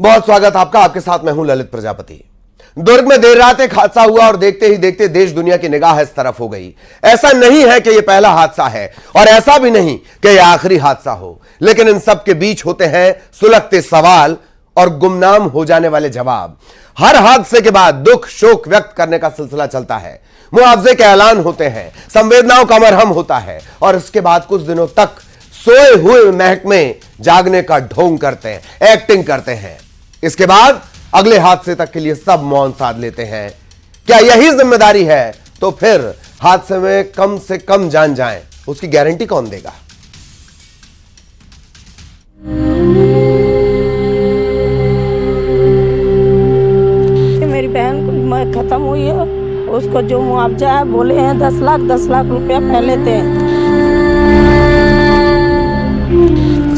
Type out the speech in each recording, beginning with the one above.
बहुत स्वागत आपका। आपके साथ मैं हूं ललित प्रजापति। दुर्ग में देर रात एक हादसा हुआ और देखते ही देखते देश दुनिया की निगाह इस तरफ हो गई। ऐसा नहीं है कि यह पहला हादसा है और ऐसा भी नहीं कि यह आखिरी हादसा हो, लेकिन इन सब के बीच होते हैं सुलगते सवाल और गुमनाम हो जाने वाले जवाब। हर हादसे के बाद दुख शोक व्यक्त करने का सिलसिला चलता है, मुआवजे के ऐलान होते हैं, संवेदनाओं का मरहम होता है और इसके बाद कुछ दिनों तक सोए हुए महकमे जागने का ढोंग करते हैं, एक्टिंग करते हैं। इसके बाद अगले हादसे तक के लिए सब मौन साध लेते हैं। क्या यही जिम्मेदारी है? तो फिर हादसे में कम से कम जान जाएं, उसकी गारंटी कौन देगा? मेरी बहन को खत्म हुई है, उसको जो मुआवजा है बोले हैं 10 लाख रुपया पहले थे।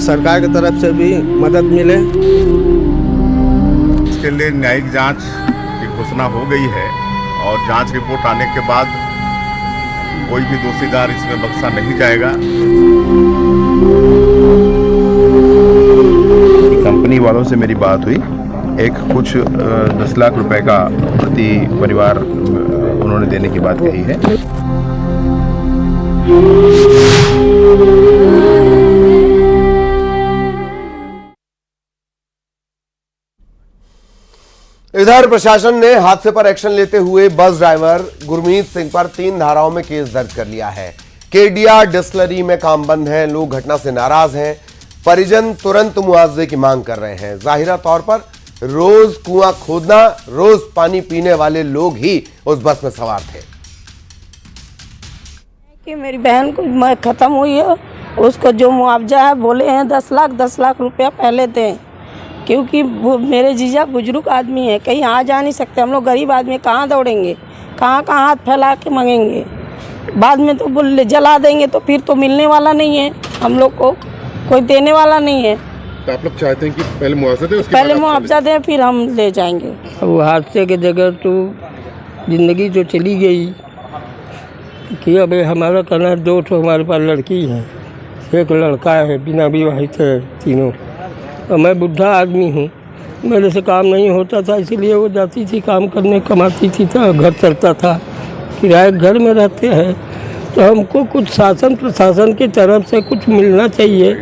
सरकार की तरफ से भी मदद मिले। इसके लिए न्यायिक जांच की घोषणा हो गई है और जांच रिपोर्ट आने के बाद कोई भी दोषीदार इसमें बख्शा नहीं जाएगा। कंपनी वालों से मेरी बात हुई, एक कुछ 10 लाख रुपए का प्रति परिवार उन्होंने देने की बात कही है। इधर प्रशासन ने हादसे पर एक्शन लेते हुए बस ड्राइवर गुरमीत सिंह पर 3 धाराओं में केस दर्ज कर लिया है। केडिया डिस्टिलरी में काम बंद है, लोग घटना से नाराज हैं, परिजन तुरंत मुआवजे की मांग कर रहे हैं। जाहिरा तौर पर रोज कुआं खोदना, रोज पानी पीने वाले लोग ही उस बस में सवार थे। कि मेरी बहन को खत्म हुई है, उसको जो मुआवजा है बोले हैं 10 लाख रुपया पहले थे, क्योंकि वो मेरे जीजा बुजुर्ग आदमी है, कहीं आ जा नहीं सकते। हम लोग गरीब आदमी कहाँ दौड़ेंगे, कहाँ हाथ फैला के मांगेंगे। बाद में तो जला देंगे तो फिर तो मिलने वाला नहीं है, हम लोग को कोई देने वाला नहीं है। तो आप लोग चाहते हैं कि पहले मुआवजा दें, पहले मुआवजा दें फिर हम ले जाएंगे। अब हादसे की जगह तो ज़िंदगी तो चली गई कि अब हमारा कहना 2 हमारे पास लड़की है, एक लड़का है, बिना विवाहित है तीनों। और मैं बुढ़ा आदमी हूँ, मेरे से काम नहीं होता था, इसलिए वो जाती थी काम करने, कमाती थी तो घर चलता था। किराए घर में रहते हैं तो हमको कुछ शासन प्रशासन की तरफ से कुछ मिलना चाहिए,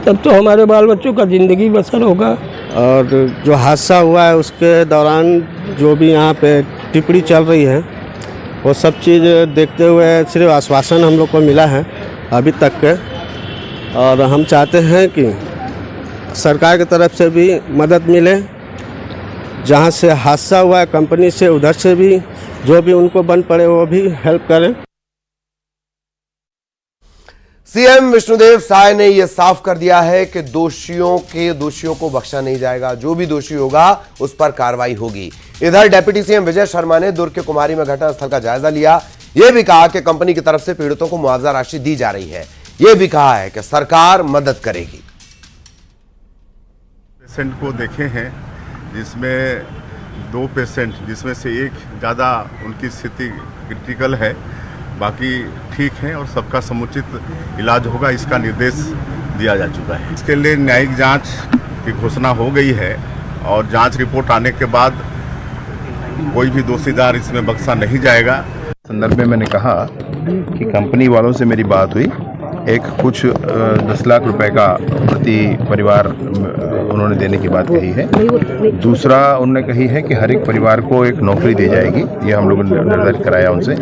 तब तो हमारे बाल बच्चों का ज़िंदगी बसर होगा। और जो हादसा हुआ है उसके दौरान जो भी यहाँ पे टिप्पणी चल रही है वो सब चीज़ देखते हुए सिर्फ आश्वासन हम लोग को मिला है अभी तक के, और हम चाहते हैं कि सरकार की तरफ से भी मदद मिले। जहाँ से हादसा हुआ है कंपनी से, उधर से भी जो भी उनको बन पड़े वो भी हेल्प करें। सीएम विष्णुदेव साय ने यह साफ कर दिया है कि दोषियों को बख्शा नहीं जाएगा, जो भी दोषी होगा उस पर कार्रवाई होगी। इधर डिप्टी सीएम विजय शर्मा ने दुर्ग के कुमारी में घटनास्थल का जायजा लिया। यह भी कहा कि कंपनी की तरफ से पीड़ितों को मुआवजा राशि दी जा रही है। यह भी कहा है कि सरकार मदद करेगी। पेशेंट को देखे हैं, जिसमें 2 पेशेंट, जिसमें से एक ज़्यादा उनकी स्थिति क्रिटिकल है, बाकी ठीक हैं और सबका समुचित इलाज होगा, इसका निर्देश दिया जा चुका है। इसके लिए न्यायिक जांच की घोषणा हो गई है और जांच रिपोर्ट आने के बाद कोई भी दोषीदार इसमें बख्शा नहीं जाएगा। संदर्भ में मैंने कहा कि कंपनी वालों से मेरी बात हुई, एक कुछ 10 लाख रुपए का प्रति परिवार उन्होंने देने की बात कही है। दूसरा उन्होंने कही है कि हर एक परिवार को एक नौकरी दी जाएगी, ये हम लोगों ने निर्धारित कराया उनसे।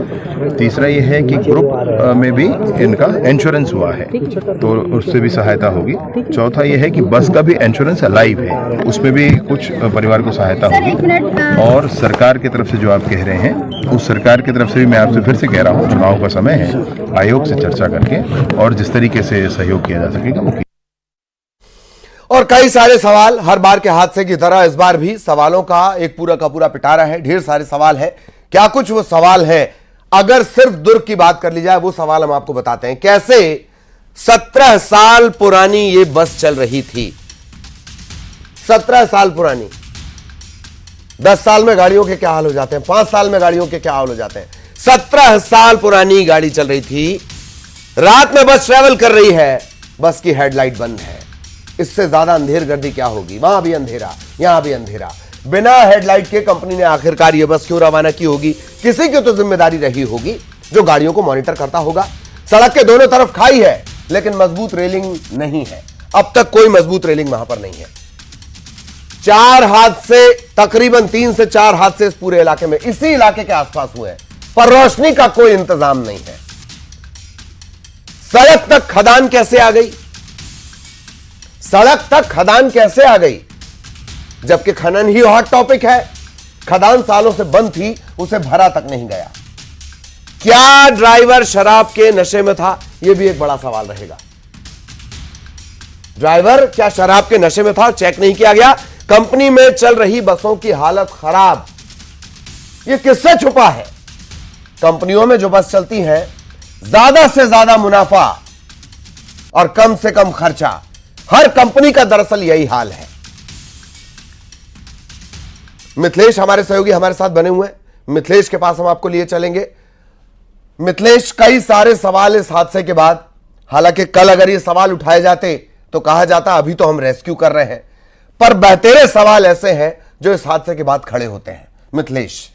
तीसरा ये है कि ग्रुप में भी इनका इंश्योरेंस हुआ है तो उससे भी सहायता होगी। चौथा ये है कि बस का भी इंश्योरेंस लाइव है, उसमें भी कुछ परिवार को सहायता होगी। और सरकार की तरफ से जो आप कह रहे हैं, उस सरकार की तरफ से भी मैं आपसे फिर से कह रहा हूँ, चुनाव का समय है, आयोग से चर्चा करके और जिस तरीके से सहयोग किया जा सकेगा वो। और कई सारे सवाल, हर बार के हादसे की तरह इस बार भी सवालों का एक पूरा का पूरा पिटारा है। ढेर सारे सवाल है। क्या कुछ वो सवाल है? अगर सिर्फ दुर्ग की बात कर ली जाए, वो सवाल हम आपको बताते हैं। कैसे 17 साल पुरानी ये बस चल रही थी, 17 साल पुरानी। 10 साल में गाड़ियों के क्या हाल हो जाते हैं, 5 साल में गाड़ियों के क्या हाल हो जाते हैं। 17 साल पुरानी गाड़ी चल रही थी, रात में बस ट्रैवल कर रही है, बस की हेडलाइट बंद है। इससे ज्यादा अंधेरगर्दी क्या होगी। वहां भी अंधेरा, यहां भी अंधेरा, बिना हेडलाइट के कंपनी ने आखिरकार यह बस क्यों रवाना की होगी। किसी की तो जिम्मेदारी रही होगी जो गाड़ियों को मॉनिटर करता होगा। सड़क के दोनों तरफ खाई है लेकिन मजबूत रेलिंग नहीं है, अब तक कोई मजबूत रेलिंग वहां पर नहीं है। 4 हादसे, तकरीबन 3 से 4 हादसे इस पूरे इलाके में, इसी इलाके के आसपास हुए हैं, पर रोशनी का कोई इंतजाम नहीं है। सड़क तक खदान कैसे आ गई, सड़क तक खदान कैसे आ गई, जबकि खनन ही हॉट टॉपिक है। खदान सालों से बंद थी, उसे भरा तक नहीं गया। क्या ड्राइवर शराब के नशे में था, यह भी एक बड़ा सवाल रहेगा। ड्राइवर क्या शराब के नशे में था, चेक नहीं किया गया। कंपनी में चल रही बसों की हालत खराब, यह किससे छुपा है। कंपनियों में जो बस चलती है, ज्यादा से ज्यादा मुनाफा और कम से कम खर्चा, हर कंपनी का दरअसल यही हाल है। मिथिलेश हमारे सहयोगी हमारे साथ बने हुए हैं, मिथिलेश के पास हम आपको लिए चलेंगे। मिथिलेश, कई सारे सवाल इस हादसे के बाद, हालांकि कल अगर ये सवाल उठाए जाते तो कहा जाता अभी तो हम रेस्क्यू कर रहे हैं, पर बेहतरे सवाल ऐसे हैं जो इस हादसे के बाद खड़े होते हैं। मिथिलेश।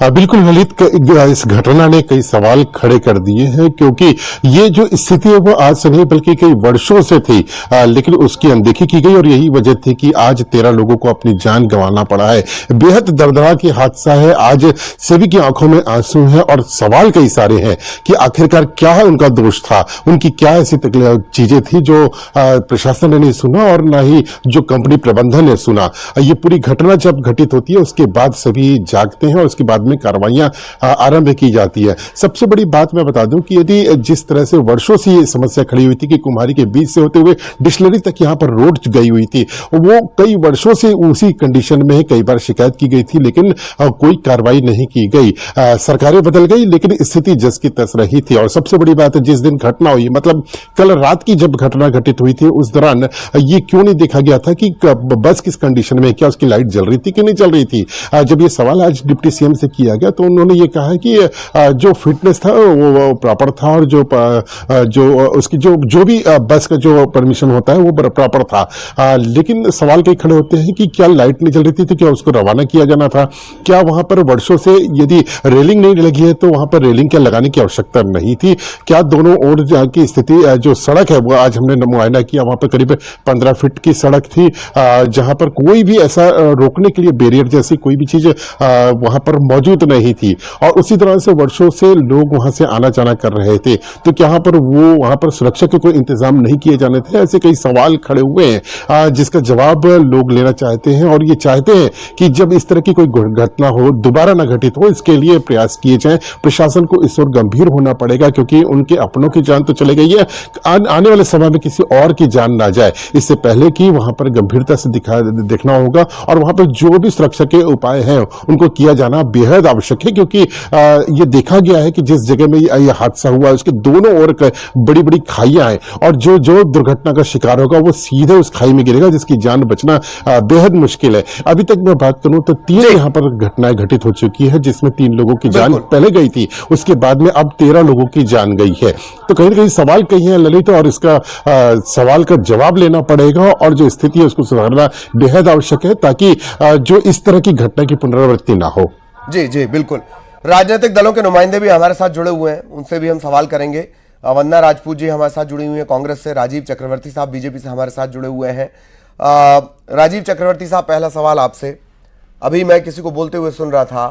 बिल्कुल ललित, इस घटना ने कई सवाल खड़े कर दिए हैं, क्योंकि ये जो स्थिति है वो आज से नहीं बल्कि कई वर्षों से थी, लेकिन उसकी अनदेखी की गई और यही वजह थी कि आज 13 लोगों को अपनी जान गंवाना पड़ा है। बेहद दर्दनाक ये हादसा है, आज सभी की आंखों में आंसू हैं और सवाल कई सारे हैं कि आखिरकार क्या है उनका दोष था, उनकी क्या ऐसी चीजें थी जो प्रशासन ने नहीं सुना और ना ही जो कंपनी प्रबंधन ने सुना। ये पूरी घटना जब घटित होती है उसके बाद सभी जागते हैं और उसके बाद में कार्रवाइयां आरंभ की जाती है। सबसे बड़ी बात मैं बता दूं कि यदि जिस तरह से वर्षों से ये समस्या खड़ी हुई थी कि कुम्हारी के बीच से होते हुए डिस्टिलरी तक यहां पर रोड गई हुई थी, वो कई वर्षों से उसी कंडीशन में कई बार शिकायत की गई थी, लेकिन कोई कार्रवाई नहीं की गई। सरकारें बदल गई लेकिन स्थिति जस की तस रही थी। और सबसे बड़ी बात है, जिस दिन घटना हुई, मतलब कल रात की जब घटना घटित हुई थी, उस दौरान ये क्यों नहीं देखा गया था कि बस किस कंडीशन में, क्या उसकी लाइट जल रही थी कि नहीं जल रही थी। जब ये सवाल आज डिप्टी सीएम से किया गया तो उन्होंने ये कहा कि जो फिटनेस था वो प्रॉपर था और जो उसकी जो भी बस का जो परमिशन होता है वो प्रॉपर था। लेकिन सवाल कई खड़े होते हैं कि क्या लाइट नहीं जल रही थी तो क्या उसको रवाना किया जाना था, क्या वहां पर वर्षों से यदि रेलिंग नहीं लगी है तो वहां पर रेलिंग क्या लगाने की आवश्यकता नहीं थी, क्या दोनों ओर की स्थिति, जो सड़क है वो आज हमने मुआयना किया, वहां पर करीब 15 फीट की सड़क थी, जहां पर कोई भी ऐसा रोकने के लिए बैरियर जैसी कोई भी चीज वहां पर मौजूद नहीं थी और उसी तरह से वर्षों से लोग वहां से आना जाना कर रहे थे। तो क्या वहां पर सुरक्षा के कोई इंतजाम नहीं किए जाने थे, ऐसे कई सवाल खड़े हुए हैं जिसका जवाब लोग लेना चाहते हैं और ये चाहते हैं कि जब इस तरह की कोई घटना हो दोबारा ना घटित हो, इसके लिए प्रयास किए जाएं। प्रशासन को इस ओर गंभीर होना पड़ेगा क्योंकि उनके अपनों की जान तो चली गई है, आने वाले समय में किसी और की जान ना जाए, इससे पहले कि वहां पर गंभीरता से देखना होगा और वहां पर जो भी सुरक्षा के उपाय हैं उनको किया जाना बेहद आवश्यक है। क्योंकि ये देखा गया है कि जिस जगह में यह हादसा हुआ उसके दोनों ओर बड़ी बड़ी खाइयां हैं और जो दुर्घटना का शिकार होगा वो सीधे उस खाई में गिरेगा, जिसकी जान बचना बेहद मुश्किल है। अभी तक मैं बात करूं तो 3 यहां पर घटनाएं घटित हो चुकी है, जिसमें 3 लोगों की जान पहले गई थी, उसके बाद में अब 13 लोगों की जान गई है। तो कहीं ना कहीं सवाल कई हैं ललित और इसका सवाल का जवाब लेना पड़ेगा और जो स्थिति है उसको सुधारना बेहद आवश्यक है ताकि जो इस तरह की घटना की पुनरावृत्ति ना हो। जी जी बिल्कुल। राजनीतिक दलों के नुमाइंदे भी हमारे साथ जुड़े हुए हैं, उनसे भी हम सवाल करेंगे। वंदना राजपूत जी हमारे साथ जुड़ी हुई हैं कांग्रेस से, राजीव चक्रवर्ती साहब बीजेपी से हमारे साथ जुड़े हुए हैं। राजीव चक्रवर्ती साहब, पहला सवाल आपसे। अभी मैं किसी को बोलते हुए सुन रहा था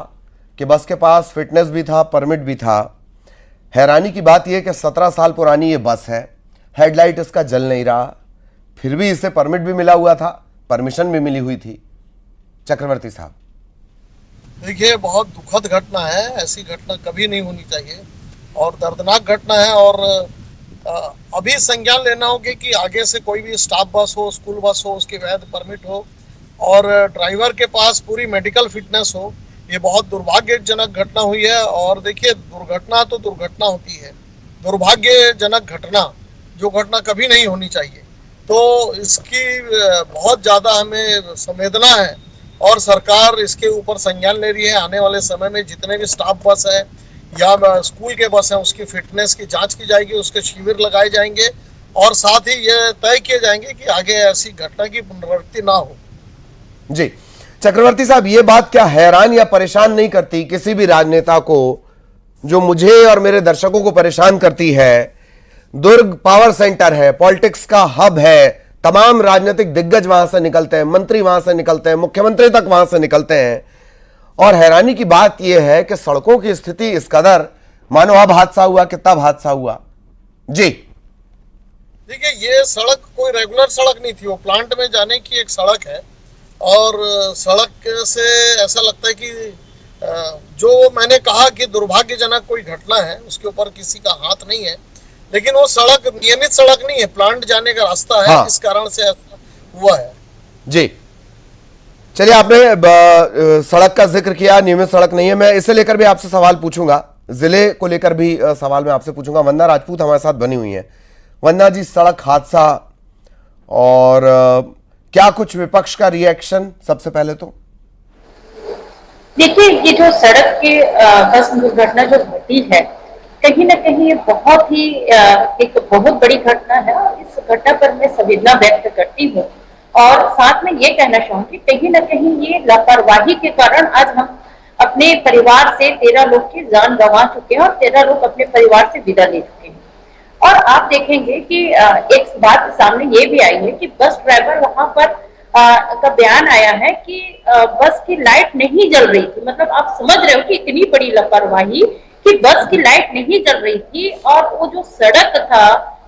कि बस के पास फिटनेस भी था, परमिट भी था। हैरानी की बात यह कि 17 साल पुरानी ये बस है, हेडलाइट इसका जल नहीं रहा, फिर भी इसे परमिट भी मिला हुआ था, परमिशन भी मिली हुई थी। चक्रवर्ती साहब। देखिए, बहुत दुखद घटना है, ऐसी घटना कभी नहीं होनी चाहिए और दर्दनाक घटना है। और अभी संज्ञान लेना होगा कि आगे से कोई भी स्टाफ बस हो, स्कूल बस हो, उसकी वैध परमिट हो और ड्राइवर के पास पूरी मेडिकल फिटनेस हो। ये बहुत दुर्भाग्यजनक घटना हुई है। और देखिए, दुर्घटना तो दुर्घटना होती है, दुर्भाग्यजनक घटना, जो घटना कभी नहीं होनी चाहिए। तो इसकी बहुत ज़्यादा हमें संवेदना है और सरकार इसके ऊपर संज्ञान ले रही है। आने वाले समय में जितने भी स्टाफ बस है या स्कूल के बस हैं उसकी फिटनेस की जांच की जाएगी, उसके शिविर लगाए जाएंगे और साथ ही ये तय किए जाएंगे कि आगे ऐसी घटना की पुनरावृत्ति ना हो। जी चक्रवर्ती साहब, ये बात क्या हैरान या परेशान नहीं करती किसी भी राजनेता को, जो मुझे और मेरे दर्शकों को परेशान करती है? दुर्ग पावर सेंटर है, पॉलिटिक्स का हब है, तमाम राजनीतिक दिग्गज वहां से निकलते हैं, मंत्री वहां से निकलते हैं, मुख्यमंत्री तक वहां से निकलते हैं। और हैरानी की बात यह है कि सड़कों की स्थिति इस कदर, मानो अब हादसा हुआ कि तब हादसा हुआ। जी देखिए, ये सड़क कोई रेगुलर सड़क नहीं थी, वो प्लांट में जाने की एक सड़क है। और सड़क से ऐसा लगता है कि जो मैंने कहा कि दुर्भाग्यजनक कोई घटना है, उसके ऊपर किसी का हाथ नहीं है, लेकिन वो सड़क नियमित सड़क नहीं है, प्लांट जाने का रास्ता है। हाँ। इस कारण से ऐसा हुआ है। जी चलिए, आपने सड़क का जिक्र किया, नियमित सड़क नहीं है। मैं इसे लेकर भी आपसे सवाल पूछूंगा, जिले को लेकर भी सवाल मैं आपसे पूछूंगा। वंदना राजपूत हमारे साथ बनी हुई है। वंदना जी, सड़क हादसा और क्या कुछ विपक्ष का रिएक्शन? सबसे पहले तो देखिए, ये जो सड़क के बस दुर्घटना जो घटी है, कहीं ना कहीं ये बहुत ही एक बहुत बड़ी घटना है और इस घटना पर मैं संवेदना व्यक्त करती हूँ। और साथ में ये कहना चाहूंगी, कहीं ना कहीं ये लापरवाही के कारण आज हम अपने परिवार से 13 लोग की जान गंवा चुके हैं और 13 लोग अपने परिवार से विदा ले चुके हैं। और आप देखेंगे कि एक बात सामने ये भी आई है कि बस ड्राइवर वहां पर का बयान आया है कि बस की लाइट नहीं जल रही थी। मतलब आप समझ रहे हो कि इतनी बड़ी लापरवाही कि बस की लाइट नहीं जल रही थी और वो जो सड़क था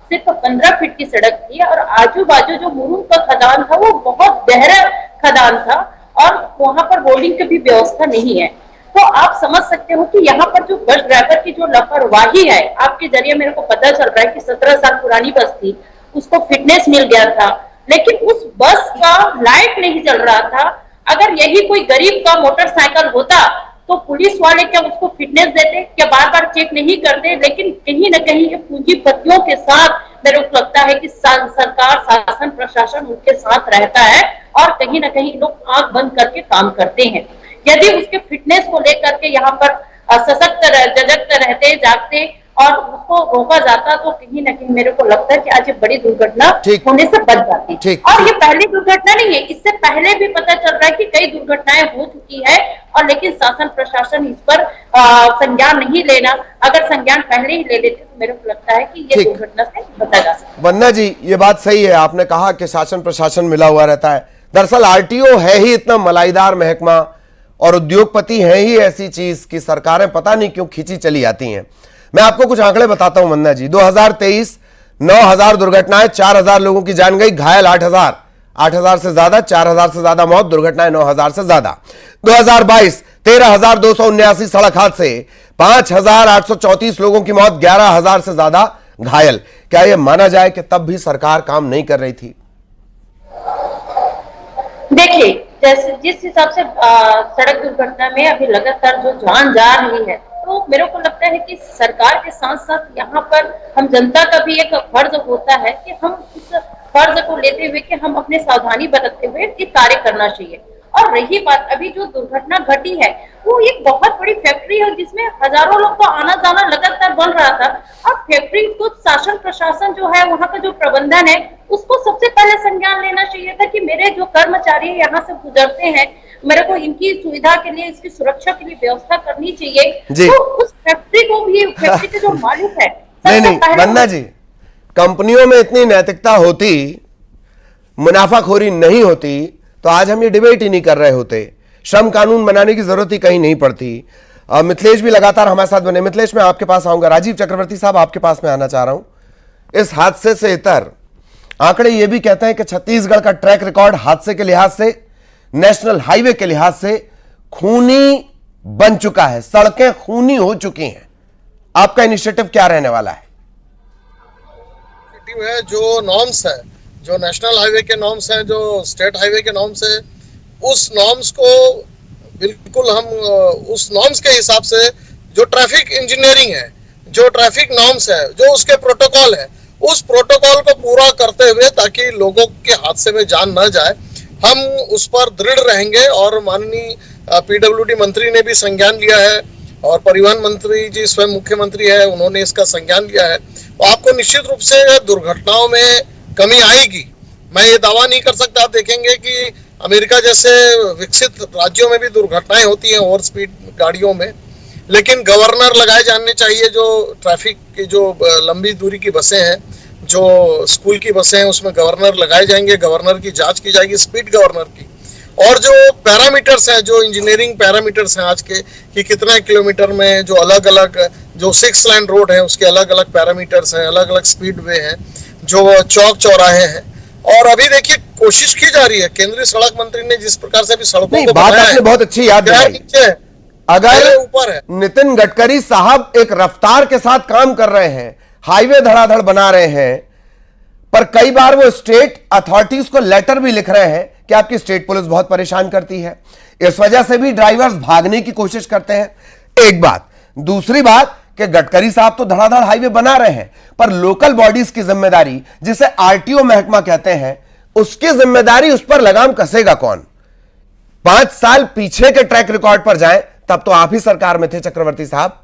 सिर्फ 15 फीट की सड़क थी और आजू बाजू जो मुरुम का खदान था वो बहुत गहरा खदान था और वहां पर बोर्डिंग की भी व्यवस्था नहीं है। तो आप समझ सकते हो कि यहाँ पर जो बस ड्राइवर की जो लापरवाही है, आपके जरिए मेरे को पता चल रहा है कि 17 साल पुरानी बस थी, उसको फिटनेस मिल गया था, लेकिन उस बस का लाइट नहीं जल रहा था। अगर यही कोई गरीब का मोटरसाइकिल होता तो पुलिस वाले क्या उसको फिटनेस देते, क्या बार बार चेक नहीं करते? लेकिन कहीं ना कहीं ये पूंजीपतियों के साथ मेरे को लगता है कि सरकार, शासन, प्रशासन उनके साथ रहता है और कहीं ना कहीं लोग आंख बंद करके काम करते हैं। यदि उसके फिटनेस को लेकर के यहाँ पर सशक्त सजग रहते, जागते और उसको रोका जाता तो कहीं ना कहीं मेरे को लगता है कि आज ये बड़ी दुर्घटना होने से बच जाती। और ये पहली दुर्घटना नहीं है, इससे पहले भी पता चल रहा है कि कई दुर्घटनाएं हो चुकी है और लेकिन शासन प्रशासन इस पर संज्ञान नहीं लेना। अगर संज्ञान पहले ही ले लेते तो मेरे को लगता है कि ये दुर्घटना से बचा जा सकता। वंदना जी, ये बात सही है, आपने कहा कि शासन प्रशासन मिला हुआ रहता है। दरअसल आरटीओ है ही इतना मलाईदार महकमा और उद्योगपति है ही ऐसी चीज कि सरकारें पता नहीं क्यों खींची चली आती हैं। मैं आपको कुछ आंकड़े बताता हूं वंदना जी। 2023 9,000 दुर्घटनाएं, 4,000 लोगों की जान गई, घायल 8,000 से ज्यादा, 4,000 से ज्यादा मौत, दुर्घटनाएं 9,000 से ज्यादा। 2022 13,279 सड़क हादसे, 5,834 लोगों की मौत, 11,000 से ज्यादा घायल। क्या यह माना जाए कि तब भी सरकार काम नहीं कर रही थी? देखिए, जैसे जिस हिसाब से सड़क दुर्घटना में अभी लगातार जो जान जा रही है, तो मेरे को लगता है कि सरकार के साथ साथ यहाँ पर हम जनता का भी एक फर्ज होता है कि हम उस फर्ज को लेते हुए कि हम अपने सावधानी बरतते हुए ये कार्य करना चाहिए। और रही बात अभी जो दुर्घटना घटी है, वो एक बहुत बड़ी फैक्ट्री है जिसमें हजारों लोग का आना जाना लगातार बन रहा था। अब फैक्ट्री को शासन प्रशासन जो है, वहाँ का जो प्रबंधन है, उसको सबसे पहले संज्ञान लेना चाहिए था कि मेरे जो कर्मचारी यहाँ से गुजरते हैं, मेरे को इनकी सुविधा के लिए, इसकी सुरक्षा के लिए व्यवस्था करनी चाहिए। तो उस फैक्ट्री को भी, फैक्ट्री के जो मालिक है, नहीं वंदना जी, कंपनियों में इतनी नैतिकता होती, मुनाफाखोरी नहीं होती तो आज हम ये डिबेट ही नहीं कर रहे होते। श्रम कानून बनाने की जरूरत ही कहीं नहीं पड़ती। मिथिलेश भी लगातार हमारे साथ बने। मिथिलेश, मैं आपके पास आऊंगा। राजीव चक्रवर्ती साहब, आपके पास मैं आना चाह रहा हूं। इस हादसे से इतर आंकड़े ये भी कहते हैं कि छत्तीसगढ़ का ट्रैक रिकॉर्ड हादसे के लिहाज से, नेशनल हाईवे के लिहाज से खूनी बन चुका है, सड़कें खूनी हो चुकी हैं। आपका इनिशिएटिव क्या रहने वाला है? जो नॉर्म्स है, जो नेशनल हाईवे के नॉर्म्स हैं, जो स्टेट हाईवे के नॉर्म्स है, उस नॉर्म्स को बिल्कुल हम उस नॉर्म्स के हिसाब से, जो ट्रैफिक इंजीनियरिंग है, जो ट्रैफिक नॉर्म्स है, जो उसके प्रोटोकॉल है, उस प्रोटोकॉल को पूरा करते हुए ताकि लोगों के हादसे में जान न जाए, हम उस पर दृढ़ रहेंगे। और माननीय पीडब्ल्यूडी मंत्री ने भी संज्ञान लिया है और परिवहन मंत्री जी स्वयं मुख्यमंत्री है, उन्होंने इसका संज्ञान लिया है, तो आपको निश्चित रूप से दुर्घटनाओं में कमी आएगी। मैं ये दावा नहीं कर सकता। आप देखेंगे कि अमेरिका जैसे विकसित राज्यों में भी दुर्घटनाएं होती हैं ओवर स्पीड गाड़ियों में, लेकिन गवर्नर लगाए जाने चाहिए। जो ट्रैफिक की जो लंबी दूरी की बसें हैं, जो स्कूल की बसें हैं, उसमें गवर्नर लगाए जाएंगे, गवर्नर की जांच की जाएगी, स्पीड गवर्नर की। और जो पैरामीटर्स हैं, जो इंजीनियरिंग पैरामीटर्स हैं आज के, कि कितना किलोमीटर में जो अलग अलग जो 6 लाइन रोड है उसके अलग अलग पैरामीटर्स हैं, अलग अलग स्पीड वे हैं, जो चौक चौराहे हैं। और अभी देखिए कोशिश की जा रही है, केंद्रीय सड़क मंत्री ने जिस प्रकार से अभी सड़कों को बात बनाया आपने बहुत अच्छी याद दिलाई। नीचे है, अगर ऊपर है। नितिन गडकरी साहब एक रफ्तार के साथ काम कर रहे हैं, हाईवे धड़ाधड़ बना रहे हैं, पर कई बार वो स्टेट अथॉरिटीज को लेटर भी लिख रहे हैं कि आपकी स्टेट पुलिस बहुत परेशान करती है, इस वजह से भी ड्राइवर्स भागने की कोशिश करते हैं। एक बात। दूसरी बात कि गडकरी साहब तो धड़ाधड़ हाईवे बना रहे हैं, पर लोकल बॉडीज की जिम्मेदारी, जिसे आरटीओ महकमा कहते हैं, उसकी जिम्मेदारी, उस पर लगाम कसेगा कौन? 5 साल पीछे के ट्रैक रिकॉर्ड पर जाएं, तब तो आप ही सरकार में थे चक्रवर्ती साहब।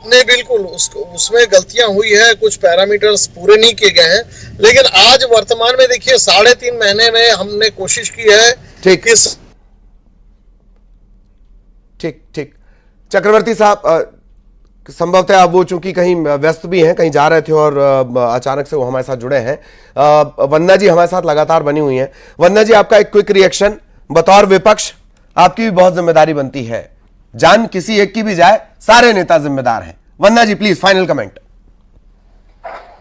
नहीं, बिल्कुल उसमें गलतियां हुई है, कुछ पैरामीटर्स पूरे नहीं किए गए हैं, लेकिन आज वर्तमान में देखिए 3.5 महीने में हमने कोशिश की है। ठीक ठीक चक्रवर्ती साहब, संभवतः अब वो चूंकि कहीं व्यस्त भी हैं, कहीं जा रहे थे और अचानक से वो हमारे साथ जुड़े हैं। वंदना जी हमारे साथ लगातार बनी हुई हैं। वंदना जी, आपका एक क्विक रिएक्शन। बतौर विपक्ष आपकी भी बहुत जिम्मेदारी बनती है, जान किसी एक की भी जाए, सारे नेता जिम्मेदार हैं। वंदना जी प्लीज फाइनल कमेंट।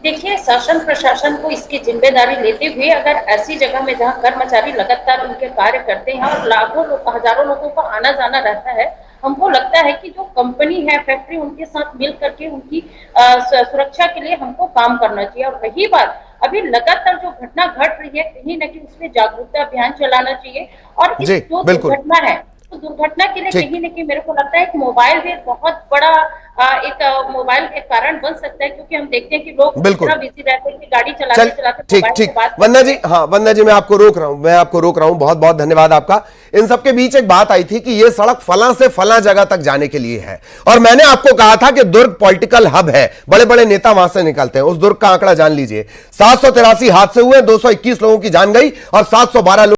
देखिए, शासन प्रशासन को इसकी जिम्मेदारी लेते हुए अगर ऐसी जगह में जहां कर्मचारी लगातार उनके कार्य करते हैं और लाखों हजारों लोगों का आना जाना रहता है, हमको लगता है कि जो कंपनी है, फैक्ट्री, उनके साथ मिल करके उनकी सुरक्षा के लिए हमको काम करना चाहिए। और रही बात अभी लगातार जो घटना घट रही है, कहीं न कहीं उसमें जागरूकता अभियान चलाना चाहिए। और इस जो दुर्घटना है, तो दुर्घटना के लिए कहीं न कहीं मेरे को लगता है कि मोबाइल भी एक बहुत बड़ा मोबाइल के कारण बन सकता है, क्योंकि हम देखते हैं कि लोग इतना बिजी रहते हैं कि गाड़ी चलाते ठीक। वंदना जी, हाँ वंदना जी, मैं आपको रोक रहा हूं, बहुत बहुत धन्यवाद आपका। इन सबके बीच एक बात आई थी कि ये सड़क फलां से फलां जगह तक जाने के लिए है, और मैंने आपको कहा था कि दुर्ग पॉलिटिकल हब है, बड़े बड़े नेता वहां से निकलते हैं। उस दुर्ग का आंकड़ा जान लीजिए, 783 हादसे हुए, 221 लोगों की जान गई और 712 लोग